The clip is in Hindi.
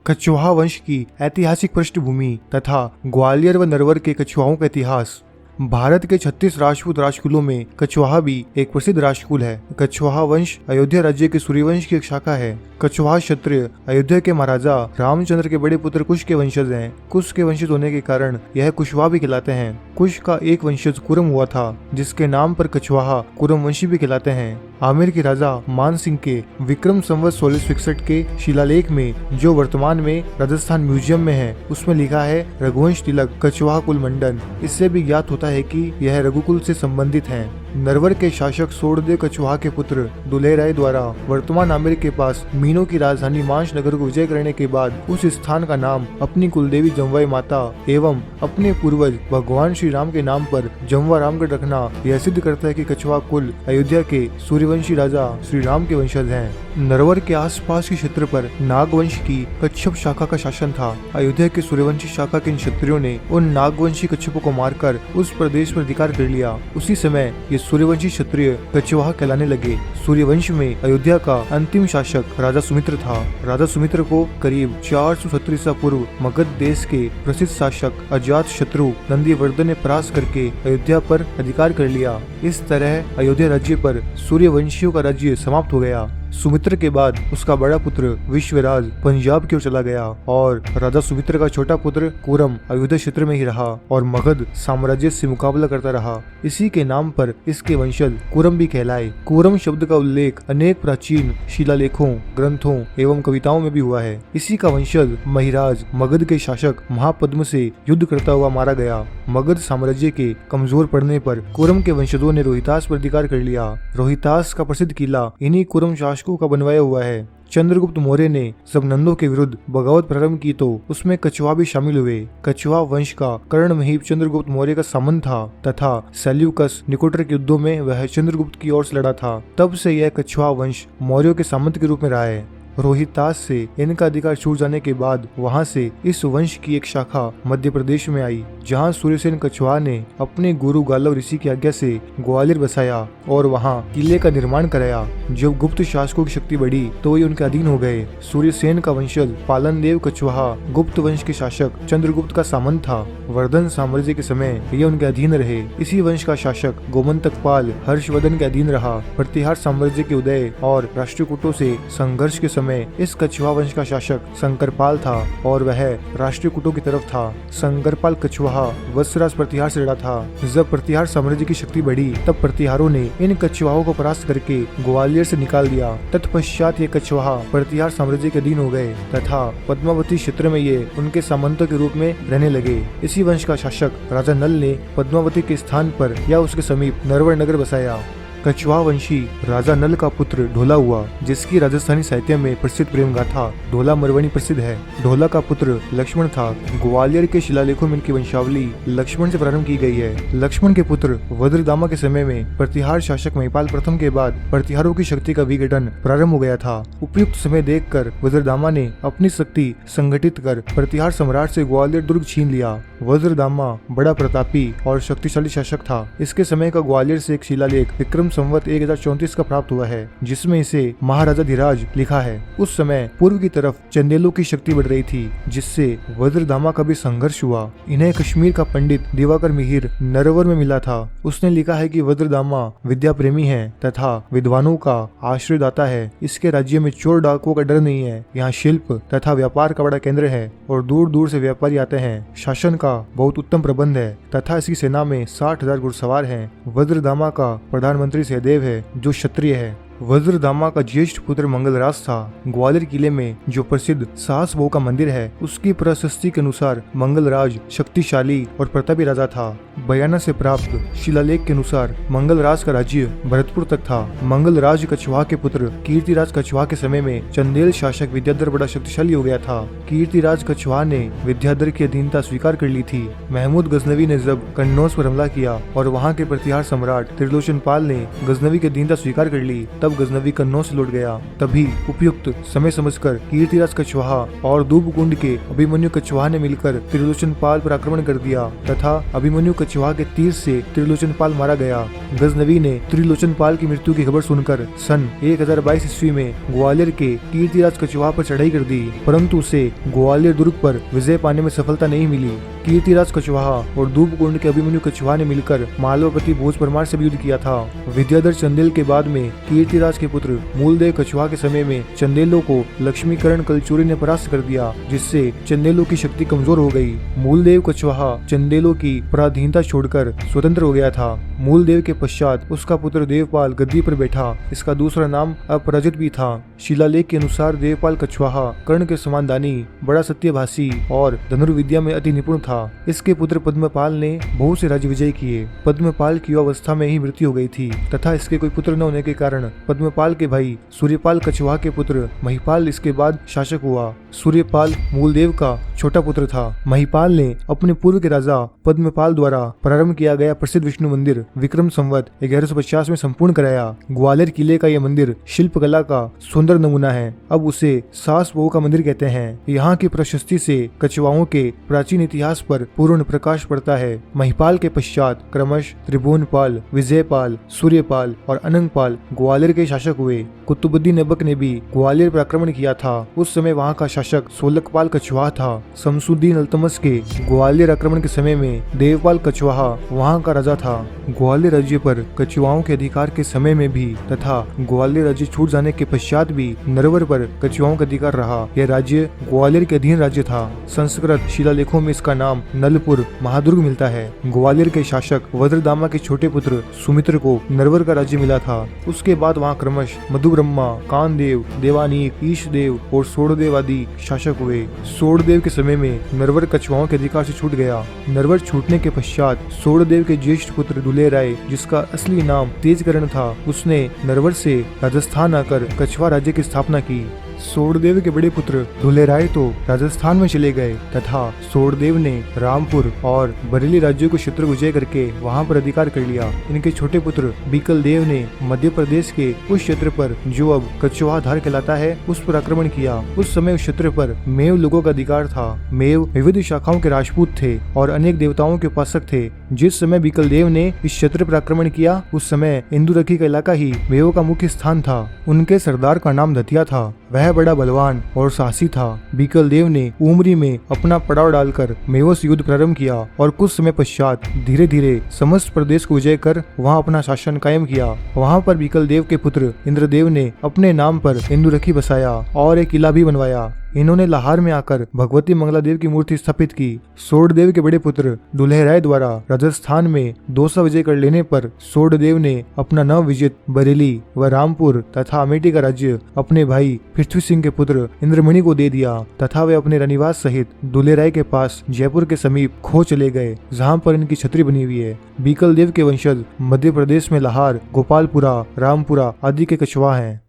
कछवाहा वंश की ऐतिहासिक पृष्ठभूमि तथा ग्वालियर व नरवर के कछुआओं का इतिहास। भारत के 36 राजपूत राजकुलों में कछवाहा भी एक प्रसिद्ध राजकुल है। कछवाहा वंश अयोध्या राज्य के सूर्यवंश की एक शाखा है। कछवाहा क्षत्रिय अयोध्या के महाराजा रामचंद्र के बड़े पुत्र कुश के वंशज हैं। कुश के वंशज होने के कारण यह कुशवाहा भी कहलाते हैं। कुश का एक वंशज कुरम हुआ था, जिसके नाम पर कछवाहा कुरम वंशी भी कहलाते हैं। आमेर के राजा मान सिंह के विक्रम संवत 1661 के शिलालेख में, जो वर्तमान में राजस्थान म्यूजियम में है, उसमें लिखा है रघुवंश तिलक कछवाहा कुल मंडन। इससे भी ज्ञात होता है कि यह रघुकुल से संबंधित हैं। नरवर के शासक सोड़देव कछवाहा के पुत्र दुलेह राय द्वारा वर्तमान आमेर के पास मीनों की राजधानी मांस नगर को विजय करने के बाद उस स्थान का नाम अपनी कुलदेवी जमवाई माता एवं अपने पूर्वज भगवान श्री राम के नाम पर जमवा रामगढ़ रखना यह सिद्ध करता है कि कछवाहा कुल अयोध्या के सूर्यवंशी राजा श्री राम के वंशज हैं। नरवर के आसपास के क्षेत्र पर नागवंश की कच्छप शाखा का शासन था। अयोध्या के सूर्यवंशी शाखा के क्षत्रियों ने उन नागवंशी कच्छपों को मारकर उस प्रदेश पर अधिकार कर लिया। उसी समय ये सूर्यवंशी क्षत्रिय कछवाहा कहलाने लगे। सूर्यवंश में अयोध्या का अंतिम शासक राजा सुमित्र था। राजा सुमित्र को करीब 470 ईसा पूर्व मगध देश के प्रसिद्ध शासक अजात शत्रु नंदीवर्धन ने परास्त करके अयोध्या पर अधिकार कर लिया। इस तरह अयोध्या राज्य पर सूर्यवंशियों का राज्य समाप्त हो गया। सुमित्र के बाद उसका बड़ा पुत्र विश्वराज पंजाब की ओर चला गया और राजा सुमित्र का छोटा पुत्र कुरम अयोध्या क्षेत्र में ही रहा और मगध साम्राज्य से मुकाबला करता रहा। इसी के नाम पर इसके वंशज कुरम भी कहलाए। कुरम शब्द का उल्लेख अनेक प्राचीन शिलालेखों, ग्रंथों एवं कविताओं में भी हुआ है। इसी का वंशज महिराज मगध के शासक महापद्म से युद्ध करता हुआ मारा गया। मगध साम्राज्य के कमजोर पड़ने पर कुरम के वंशजों ने रोहितास पर अधिकार कर लिया। रोहितास का प्रसिद्ध किला इन्हीं कुरम शासकों का बनवाया हुआ है। चंद्रगुप्त मौर्य ने जब नंदों के विरुद्ध बगावत प्रारंभ की तो उसमें कछवाहा भी शामिल हुए। कछवाहा वंश का कर्णमहीप चंद्रगुप्त मौर्य का सामंत था तथा सेल्यूकस निकोटर के युद्धों में वह चंद्रगुप्त की ओर से लड़ा था। तब से यह कछवाहा वंश मौर्यों के सामंत के रूप में रहा है। रोहितास से इनका अधिकार छूट जाने के बाद वहां से इस वंश की एक शाखा मध्य प्रदेश में आई, जहां सूर्यसेन कछवाहा ने अपने गुरु गालव ऋषि की आज्ञा से ग्वालियर बसाया और वहां किले का निर्माण कराया। जब गुप्त शासकों की शक्ति बढ़ी तो वे उनके अधीन हो गए। सूर्यसेन का वंशज पालनदेव कछवाहा गुप्त वंश के शासक चंद्रगुप्त का सामंत था। वर्धन साम्राज्य के समय ये उनके अधीन रहे। इसी वंश का शासक गोमंतकपाल हर्षवर्धन के अधीन रहा। प्रतिहार साम्राज्य के उदय और राष्ट्रकूटों से संघर्ष के समय इस कछवाहा वंश का शासक शंकरपाल था और वह राष्ट्रकूटों की तरफ था। शंकरपाल कछवाहा वत्सराज प्रतिहार से लड़ा था। जब प्रतिहार साम्राज्य की शक्ति बढ़ी तब प्रतिहारों ने इन कछवाहों को परास्त करके ग्वालियर से निकाल दिया। तत्पश्चात ये कछवाहा प्रतिहार साम्राज्य के अधीन हो गए तथा पद्मावती क्षेत्र में ये उनके सामंतों के रूप में रहने लगे। इसी वंश का शासक राजा नल ने पद्मावती के स्थान पर या उसके समीप नरवर नगर बसाया। कछवाहा वंशी राजा नल का पुत्र ढोला हुआ, जिसकी राजस्थानी साहित्य में प्रसिद्ध प्रेम गाथा ढोला मरवणी प्रसिद्ध है। ढोला का पुत्र लक्ष्मण था। ग्वालियर के शिलालेखों में इनकी वंशावली लक्ष्मण से प्रारंभ की गई है। लक्ष्मण के पुत्र वज्रदामा के समय में प्रतिहार शासक महिपाल प्रथम के बाद प्रतिहारों की शक्ति का विघटन प्रारंभ हो गया था। उपयुक्त समय देखकर वज्रदामा ने अपनी शक्ति संगठित कर प्रतिहार सम्राट से ग्वालियर दुर्ग छीन लिया। वज्रदामा बड़ा प्रतापी और शक्तिशाली शासक था। इसके समय का ग्वालियर से एक शिलालेख विक्रम संवत 1034 का प्राप्त हुआ है, जिसमें इसे महाराजा धीराज लिखा है। उस समय पूर्व की तरफ चंदेलों की शक्ति बढ़ रही थी, जिससे वज्रदामा का भी संघर्ष हुआ। इन्हें कश्मीर का पंडित दिवाकर मिहिर नरवर में मिला था। उसने लिखा है कि वज्रदामा विद्या प्रेमी है तथा विद्वानों का आश्रयदाता है। इसके राज्य में चोर डाकुओं का डर नहीं है। यहाँ शिल्प तथा व्यापार का बड़ा केंद्र है और दूर दूर से व्यापारी आते हैं। शासन का बहुत उत्तम प्रबंध है तथा इसकी सेना में 60,000 घुड़सवार हैं। वज्रदामा का प्रधानमंत्री सहदेव है, जो क्षत्रिय है। वज्रदामा का ज्येष्ठ पुत्र मंगलराज था। ग्वालियर किले में जो प्रसिद्ध सास बहू का मंदिर है, उसकी प्रशस्ति के अनुसार मंगलराज शक्तिशाली और प्रतापी राजा था। बयाना से प्राप्त शिलालेख के अनुसार मंगलराज का राज्य भरतपुर तक था। मंगलराज कछवाहा के पुत्र कीर्तिराज कछवाहा के समय में चंदेल शासक विद्याधर बड़ा शक्तिशाली हो गया था। कीर्तिराज कछवाहा ने विद्याधर की अधीनता स्वीकार कर ली थी। महमूद गजनवी ने जब कन्नौज पर हमला किया और वहाँ के प्रतिहार सम्राट त्रिलोचन पाल ने गजनवी की अधीनता स्वीकार कर ली, तब गजनवी कन्नौज से लौट गया। तभी उपयुक्त समय समझकर कीर्तिराज कछवाहा और दूबकुंड के अभिमन्यु कछवाहा ने मिलकर त्रिलोचन पाल पर आक्रमण कर दिया तथा अभिमन्यु कछवाहा के तीर से त्रिलोचनपाल मारा गया। गजनवी ने त्रिलोचनपाल की मृत्यु की खबर सुनकर सन 1022 ईस्वी में ग्वालियर के कीर्तिराज कछवाहा पर चढ़ाई कर दी, परंतु उसे ग्वालियर दुर्ग पर विजय पाने में सफलता नहीं मिली। कीर्तिराज कछवाहा और दूबकुंड के अभिमन्यु कछवाहा ने मिलकर मालवापति भोज परमार से युद्ध किया था। विद्याधर चंदेल के बाद में कीर्तिराज के पुत्र मूलदेव कछवाहा के समय में चंदेलों को लक्ष्मीकरण कलचुरी ने परास्त कर दिया, जिससे चंदेलों की शक्ति कमजोर हो गई। मूलदेव कछवाहा चंदेलों की पराधीनता छोड़कर स्वतंत्र हो गया था। मूलदेव के पश्चात उसका पुत्र देवपाल गद्दी पर बैठा। इसका दूसरा नाम अपराजित भी था। शिलालेख के अनुसार देवपाल कछवाहा कर्ण के समान दानी, बड़ा सत्यभाषी और धनुर्विद्या में अति निपुण था। इसके पुत्र पद्मपाल ने बहुत से राज्य विजय किए। पद्मपाल की अवस्था में ही मृत्यु हो गई थी तथा इसके कोई पुत्र न होने के कारण पद्मपाल के भाई सूर्यपाल कछवाहा के पुत्र महिपाल इसके बाद शासक हुआ। सूर्यपाल मूलदेव का छोटा पुत्र था। महिपाल ने अपने पूर्व के राजा पद्मपाल द्वारा प्रारंभ किया गया प्रसिद्ध विष्णु मंदिर विक्रम संवत 1150 में संपूर्ण कराया। ग्वालियर किले का यह मंदिर शिल्पकला का सुंदर नमूना है। अब उसे सास बहू का मंदिर कहते हैं। यहाँ की प्रशस्ति से कछवाहों के प्राचीन इतिहास पर पूर्ण प्रकाश पड़ता है। महिपाल के पश्चात क्रमश त्रिभुवनपाल, विजयपाल, सूर्यपाल और अनंगपाल ग्वालियर के शासक हुए। कुतुबुद्दीन ऐबक ने भी ग्वालियर पर आक्रमण किया था। उस समय वहाँ का शासक सोलकपाल कछवाहा था। शमसुद्दीन अल्तमश के ग्वालियर आक्रमण के समय में देवपाल कछवाहा वहाँ का राजा था। ग्वालियर राज्य पर कछवाहों के अधिकार के समय में भी तथा ग्वालियर राज्य छूट जाने के पश्चात भी नरवर पर कछवाहों का अधिकार रहा। यह राज्य ग्वालियर के अधीन राज्य था। संस्कृत शिलालेखों में इसका नाम नलपुर महादुर्ग मिलता है। ग्वालियर के शासक वज्रदामा के छोटे पुत्र सुमित्र को नरवर का राज्य मिला था। उसके बाद वहाँ क्रमश मधुब्रह्मा, कानदेव, देवानीक, ईशदेव और सोड़देव आदि शासक हुए। सोड़देव के समय में नरवर कछवाहों के अधिकार से छूट गया। नरवर छूटने के पश्चात सोड़देव के ज्येष्ठ पुत्र दुले राय, जिसका असली नाम तेजकरण था, उसने नरवर से राजस्थान आकर कछवाहा राज्य की स्थापना की। सोड़देव के बड़े पुत्र दुलेराय तो राजस्थान में चले गए तथा सोड़देव ने रामपुर और बरेली राज्यों को क्षेत्र विजय करके वहां पर अधिकार कर लिया। इनके छोटे पुत्र बीकल देव ने मध्य प्रदेश के उस क्षेत्र पर जो अब कछवाहा धार कहलाता है उस पर आक्रमण किया। उस समय उस क्षेत्र पर मेव लोगों का अधिकार था। मेव विविध शाखाओं के राजपूत थे और अनेक देवताओं के उपासक थे। जिस समय बीकल देव ने इस क्षेत्र पर आक्रमण किया उस समय इंदुरखी का इलाका ही मेवों का मुख्य स्थान था। उनके सरदार का नाम दतिया था। वह बड़ा बलवान और साहसी था। बीकल देव ने उमरी में अपना पड़ाव डालकर मेवों से युद्ध प्रारंभ किया और कुछ समय पश्चात धीरे धीरे समस्त प्रदेश को विजय कर वहां अपना शासन कायम किया। वहां पर बीकल देव के पुत्र इंद्रदेव ने अपने नाम पर इंदुरखी बसाया और एक किला भी बनवाया। इन्होंने लाहौर में आकर भगवती मंगला देव की मूर्ति स्थापित की। सोड़देव के बड़े पुत्र दुल्हेराय द्वारा राजस्थान में दोसा विजय कर लेने पर सोड़देव ने अपना नव विजित बरेली व रामपुर तथा अमेठी का राज्य अपने भाई पृथ्वी सिंह के पुत्र इंद्रमणि को दे दिया तथा वे अपने रनिवास सहित दुल्हेराय के पास जयपुर के समीप खो चले गए, जहाँ पर इनकी छतरी बनी हुई है। बीकल देव के वंशज मध्य प्रदेश में लाहौर, गोपालपुरा, रामपुरा आदि के कछवाहा हैं।